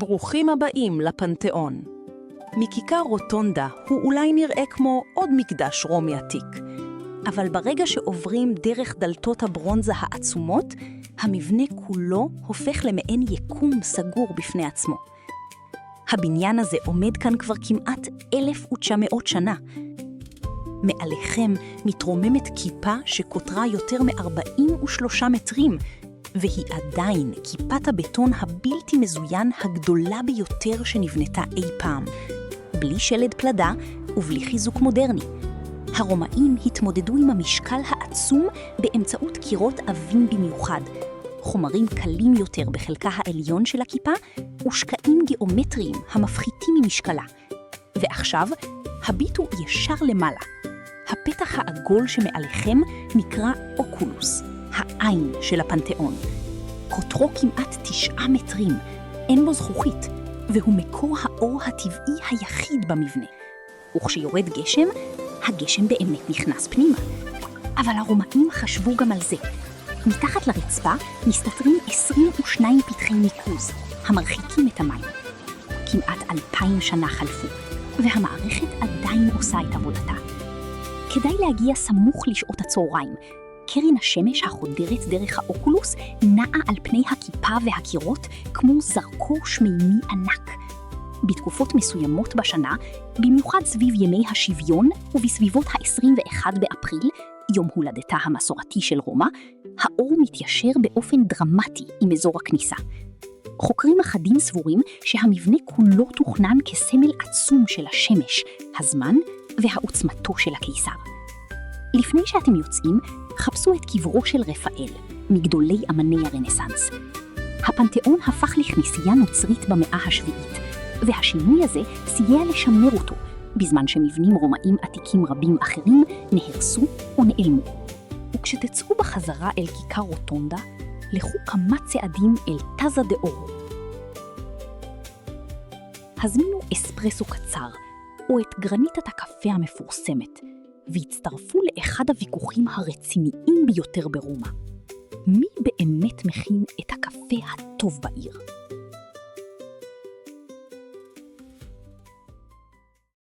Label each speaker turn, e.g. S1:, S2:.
S1: ברוכים הבאים לפנתיאון. מכיכר רוטונדה הוא אולי נראה כמו עוד מקדש רומי עתיק, אבל ברגע שעוברים דרך דלתות הברונזה העצומות, המבנה כולו הופך למעין יקום סגור בפני עצמו. הבניין הזה עומד כאן כבר כמעט 1,900 שנה. מעליכם מתרוממת כיפה שקוטרה יותר מ-43 מטרים, והיא עדיין כיפת הבטון הבלתי מזוין הגדולה ביותר שנבנתה אי פעם, בלי שלד פלדה ובלי חיזוק מודרני. הרומאים התמודדו עם המשקל העצום באמצעות קירות עבים במיוחד, חומרים קלים יותר בחלקה העליון של הכיפה ושקעים גיאומטריים המפחיתים ממשקלה. ועכשיו הביטו ישר למעלה. הפתח העגול שמעליכם נקרא אוקולוס, העין של הפנתיאון. קוטרו כמעט 9 מטרים, אין בו זכוכית, והוא מקור האור הטבעי היחיד במבנה. וכשיורד גשם, הגשם באמת נכנס פנימה. אבל הרומאים חשבו גם על זה. מתחת לרצפה מסתתרים 22 פתחי ניקוז, המרחיקים את המים. כמעט 2,000 שנה חלפו, והמערכת עדיין עושה את עבודתה. כדאי להגיע סמוך לשעות הצהריים. קרן השמש החודרת דרך האוקולוס נעה על פני הכיפה והקירות כמו זרקור שמימי ענק. בתקופות מסוימות בשנה, במיוחד סביב ימי השוויון ובסביבות ה-21 באפריל, יום הולדתה המסורתי של רומא, האור מתיישר באופן דרמטי עם אזור הכניסה. חוקרים אחדים סבורים שהמבנה כולו תוכנן כסמל עצום של השמש, הזמן והעוצמתו של הקיסר. לפני שאתם יוצאים, חפשו את קברו של רפאל, מגדולי אמני הרנסנס. הפנתיאון הפך לכנסייה נוצרית במאה השביעית, והשינוי הזה סייע לשמר אותו, בזמן שמבנים רומאים עתיקים רבים אחרים נהרסו או נעלמו. וכשתצאו בחזרה אל כיכר רוטונדה, לכו כמה צעדים אל טאזה דה אורו. הזמינו אספרסו קצר, או את גרניטת הקפה המפורסמת, והצטרפו לאחד הוויכוחים הרציניים ביותר ברומא. מי באמת מכין את הקפה הטוב בעיר?